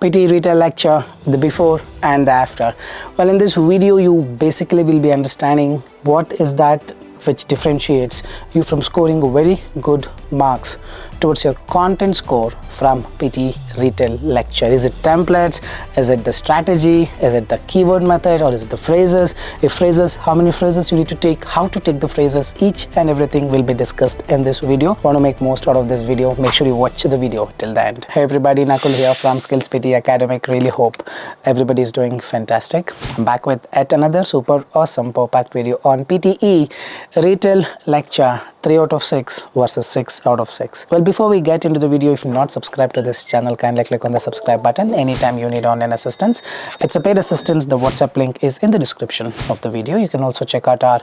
PTE Retell lecture, the before and the after. Well, in this video you basically will be understanding what is that which differentiates you from scoring very good marks towards your content score from PTE Retell lecture. Is it templates? Is it the strategy? Is it the keyword method? Or is it the phrases? If phrases, how many phrases you need to take, how to take the phrases, each and everything will be discussed in this video. Want to make most out of this video, make sure you watch the video till the end. Hey everybody, Nakul here from SKILLS PTE ACADEMIC. Really hope everybody is doing fantastic. I'm back with yet another super awesome packed video on PTE Retell lecture 3 out of 6 versus 6 out of 6. Well, before we get into the video, if you're not subscribed to this channel, kindly click on the subscribe button anytime you need online assistance. It's a paid assistance. The WhatsApp link is in the description of the video. You can also check out our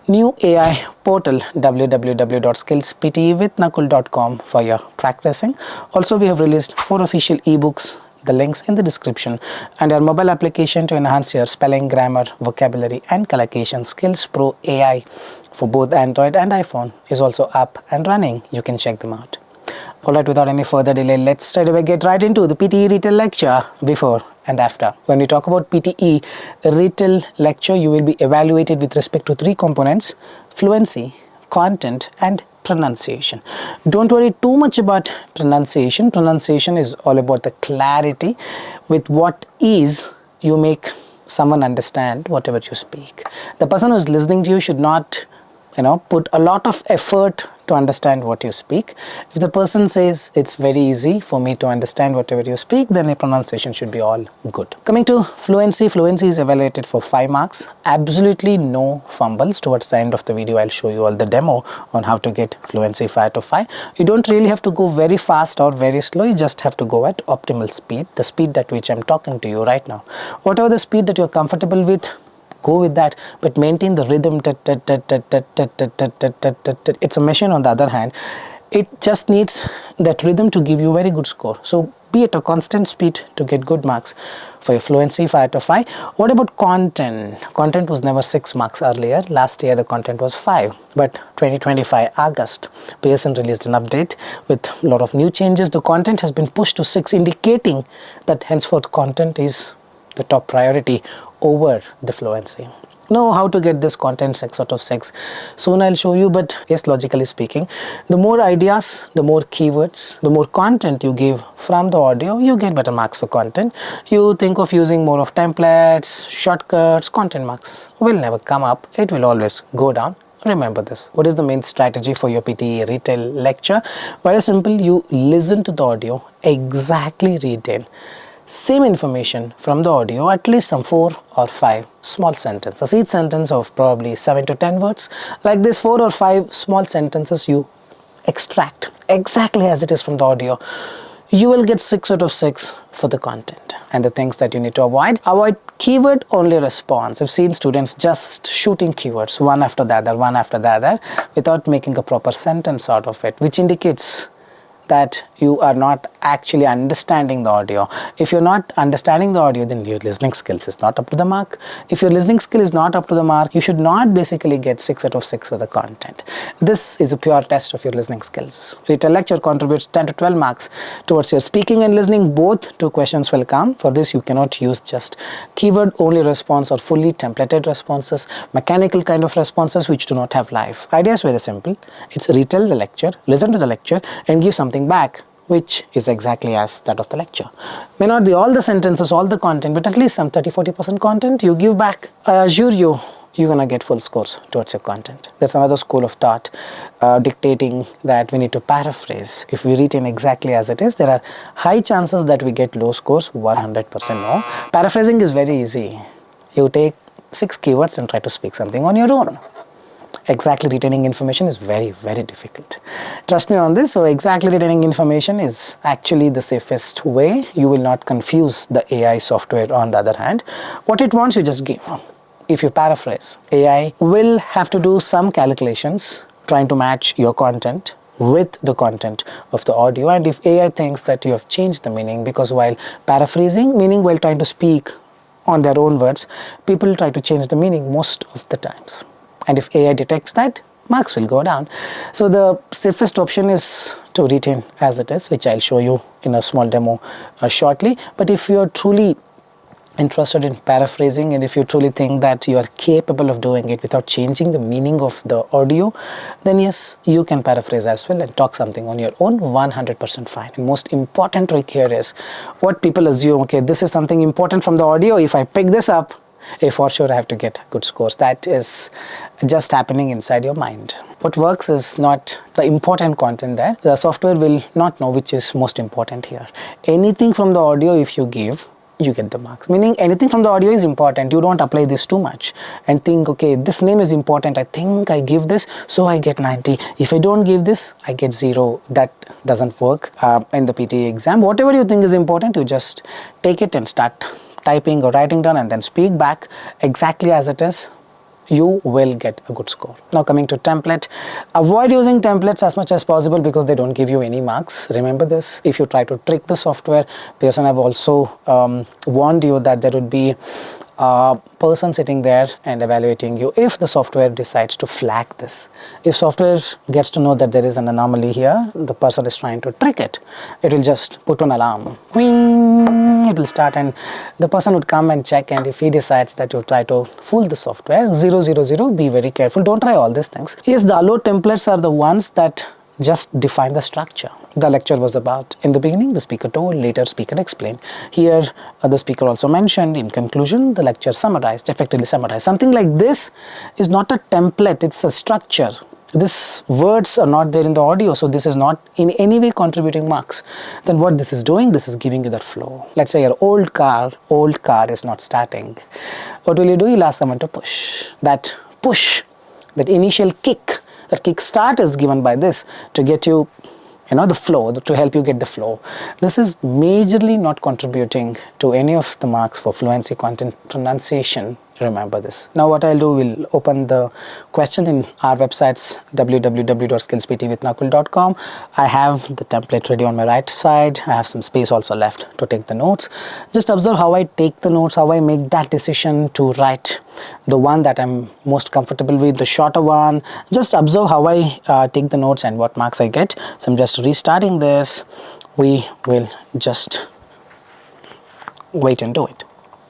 new AI portal www.skillsptewithnakul.com for your practicing. Also, we have released 4 official ebooks. The links in the description, and our mobile application to enhance your spelling, grammar, vocabulary and collocation. Skills Pro AI for both Android and iPhone is also up and running. You can check them out. Alright, without any further delay, let's straight away get right into the PTE Retell lecture before and after. When we talk about PTE Retell lecture, you will be evaluated with respect to 3 components: fluency, content and pronunciation. Don't worry too much about pronunciation. Pronunciation is all about the clarity with what ease you make someone understand whatever you speak. The person who is listening to you should not put a lot of effort to understand what you speak. If the person says it's very easy for me to understand whatever you speak, then the pronunciation should be all good. Coming to fluency, fluency is evaluated for 5 marks. Absolutely no fumbles. Towards the end of the video, I'll show you all the demo on how to get fluency 5 out of 5. You don't really have to go very fast or very slow. You just have to go at optimal speed, the speed at which I'm talking to you right now. Whatever the speed that you're comfortable with, go with that, but maintain the rhythm. It's a machine. On the other hand, it just needs that rhythm to give you very good score. So be at a constant speed to get good marks for your fluency 5 out of 5. What about content? Content was never 6 marks earlier. Last year the content was 5, but 2025 August PSN released an update with a lot of new changes. The content has been pushed to 6, indicating that henceforth content is the top priority over the fluency. Know how to get this content 6 out of 6. Soon I'll show you, but yes, logically speaking, the more ideas, the more keywords, the more content you give from the audio, you get better marks for content. You think of using more of templates, shortcuts, content marks will never come up. It will always go down. Remember this. What is the main strategy for your PTE Retell lecture? Very simple. You listen to the audio, exactly retain same information from the audio, at least some 4 or 5 small sentences, each sentence of probably 7 to 10 words. Like this, 4 or 5 small sentences you extract exactly as it is from the audio. You will get 6 out of 6 for the content. And the things that you need to avoid keyword only response. I've seen students just shooting keywords one after the other without making a proper sentence out of it, which indicates that you are not actually understanding the audio. If you're not understanding the audio, then your listening skills is not up to the mark. If your listening skill is not up to the mark, you should not basically get 6 out of 6 for the content. This is a pure test of your listening skills. Retell lecture contributes 10 to 12 marks towards your speaking and listening. Both 2 questions will come. For this, you cannot use just keyword only response or fully templated responses, mechanical kind of responses which do not have life. Idea is very simple. It's retell the lecture, listen to the lecture and give something back which is exactly as that of the lecture. May not be all the sentences, all the content, but at least some 30-40% content you give back. I assure you, you're gonna get full scores towards your content. There's another school of thought dictating that we need to paraphrase. If we retain exactly as it is, there are high chances that we get low scores, 100% no. Paraphrasing is very easy. You take 6 keywords and try to speak something on your own. Exactly retaining information is very, very difficult. Trust me on this. So exactly retaining information is actually the safest way. You will not confuse the AI software. On the other hand, what it wants you just give. If you paraphrase, AI will have to do some calculations trying to match your content with the content of the audio. And if AI thinks that you have changed the meaning, because while paraphrasing, meaning while trying to speak on their own words, people try to change the meaning most of the times. And if AI detects that, marks will go down. So the safest option is to retain as it is, which I'll show you in a small demo shortly. But if you're truly interested in paraphrasing, and if you truly think that you are capable of doing it without changing the meaning of the audio, then yes, you can paraphrase as well and talk something on your own 100% fine. And most important trick here is what people assume, okay, this is something important from the audio, if I pick this up, for sure I have to get good scores. That is just happening inside your mind. What works is not the important content there. The software will not know which is most important here. Anything from the audio, if you give, you get the marks. Meaning anything from the audio is important. You don't apply this too much and think, okay, this name is important, I think I give this, so I get 90. If I don't give this, I get 0. That doesn't work in the PTE exam. Whatever you think is important, you just take it and start typing or writing down and then speak back exactly as it is. You will get a good score. Now coming to template, avoid using templates as much as possible because they don't give you any marks. Remember this. If you try to trick the software, Pearson have also warned you that there would be a person sitting there and evaluating you if the software decides to flag this. If software gets to know that there is an anomaly here, the person is trying to trick it, it will just put an alarm. Whing, it will start and the person would come and check, and if he decides that you try to fool the software, 000, be very careful. Don't try all these things. Yes, the allow templates are the ones that just define the structure. The lecture was about, in the beginning the speaker told, later speaker explained. Here the speaker also mentioned, in conclusion the lecture summarized, effectively summarized. Something like this is not a template, it's a structure. These words are not there in the audio, so this is not in any way contributing marks. Then what this is doing, this is giving you that flow. Let's say your old car is not starting. What will you do? You'll ask someone to push. That push, that initial kick, that kick start is given by this to get you, the flow, to help you get the flow. This is majorly not contributing to any of the marks for fluency, content, pronunciation. Remember this. Now what I'll do, we'll open the question in our websites www.skillsptewithnakul.com. I have the template ready on my right side. I have some space also left to take the notes. Just observe how I take the notes, how I make that decision to write the one that I'm most comfortable with, the shorter one. Just observe how I take the notes and what marks I get. So I'm just restarting this. We will just wait and do it.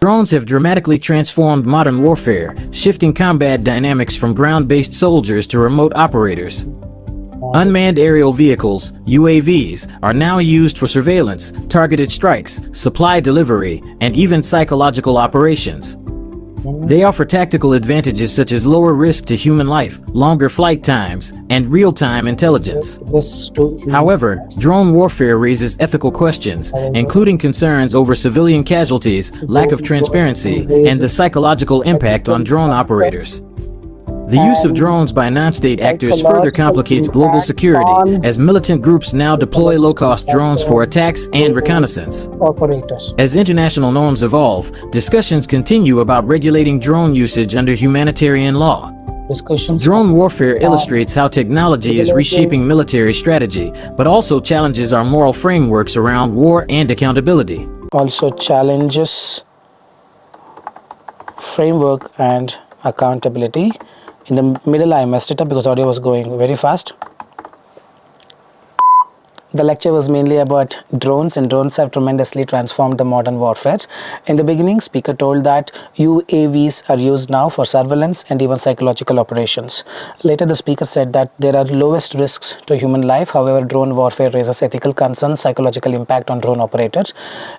Drones have dramatically transformed modern warfare, shifting combat dynamics from ground-based soldiers to remote operators. Unmanned aerial vehicles, UAVs, are now used for surveillance, targeted strikes, supply delivery, and even psychological operations. They offer tactical advantages such as lower risk to human life, longer flight times, and real-time intelligence. However, drone warfare raises ethical questions, including concerns over civilian casualties, lack of transparency, and the psychological impact on drone operators. The use of drones by non-state actors further complicates global security, as militant groups now deploy low-cost drones for attacks and reconnaissance. As international norms evolve, discussions continue about regulating drone usage under humanitarian law. Drone warfare illustrates how technology is reshaping military strategy, but also challenges our moral frameworks around war and accountability. Also challenges framework and accountability. In the middle I messed it up because audio was going very fast. The lecture was mainly about drones, and drones have tremendously transformed the modern warfare. In the beginning, speaker told that UAVs are used now for surveillance and even psychological operations. Later, the speaker said that there are lowest risks to human life. However, drone warfare raises ethical concerns, psychological impact on drone operators.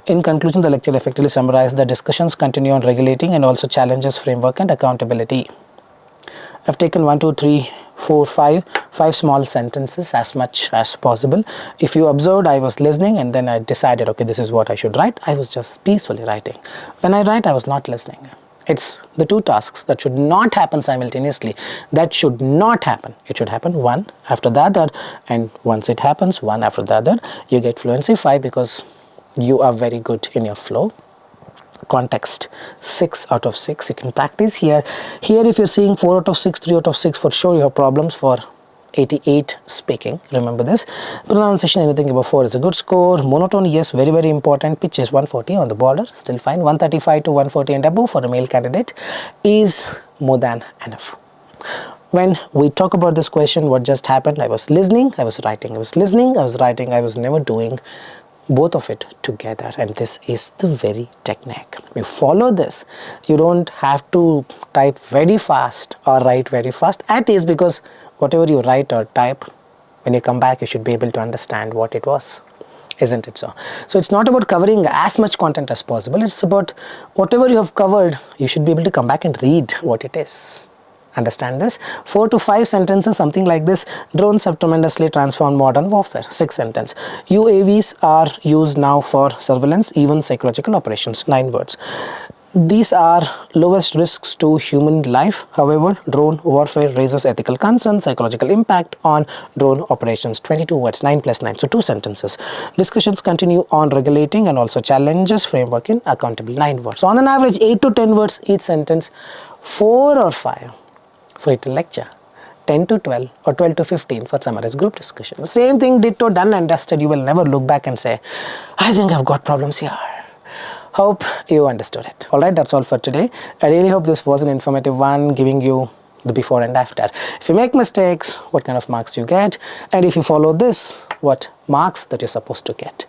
In conclusion, the lecture effectively summarized that discussions continue on regulating and also challenges framework and accountability. I've taken 1, 2, 3, 4, 5 small sentences as much as possible. If you observed, I was listening and then I decided, okay, this is what I should write. I was just peacefully writing. When I write, I was not listening. It's the two tasks that should not happen simultaneously. That should not happen. It should happen one after the other, and once it happens one after the other, you get fluency 5 because you are very good in your flow. Context 6 out of 6. You can practice here. If you're seeing 4 out of 6, 3 out of 6, for sure you have problems for 88 speaking. Remember this. Pronunciation, anything above 4 is a good score. Monotone, yes, very very important. Pitch is 140 on the border, still fine. 135 to 140 and above for a male candidate is more than enough. when we talk about this question, what just happened? I was listening, I was writing, I was listening, I was writing, I was never doing both of it together. And this is the very technique. You follow this, you don't have to type very fast or write very fast, at least, because whatever you write or type, when you come back, you should be able to understand what it was. Isn't it so? So it's not about covering as much content as possible. It's about whatever you have covered, you should be able to come back and read what it is. Understand this? 4 to 5 sentences, something like this. Drones have tremendously transformed modern warfare. 6 sentence. UAVs are used now for surveillance, even psychological operations. 9 words. These are lowest risks to human life. However, drone warfare raises ethical concerns, psychological impact on drone operations. 22 words, 9 plus 9. So 2 sentences. Discussions continue on regulating and also challenges framework in accountable. 9 words. So on an average, 8 to 10 words each sentence. 4 or 5 for it lecture. 10 to 12 or 12 to 15 for summarized group discussion. Same thing, ditto, done and dusted. You will never look back and say, I think I've got problems here. Hope you understood it. Alright, that's all for today. I really hope this was an informative one, giving you the before and after. If you make mistakes, what kind of marks do you get? And if you follow this, what marks that you're supposed to get?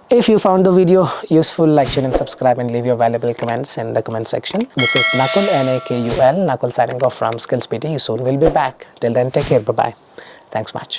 If you found the video useful, like, share and subscribe and leave your valuable comments in the comment section. This is Nakul, Nakul, Nakul signing off from Skills PTE. Soon we'll be back. Till then, take care. Bye-bye. Thanks much.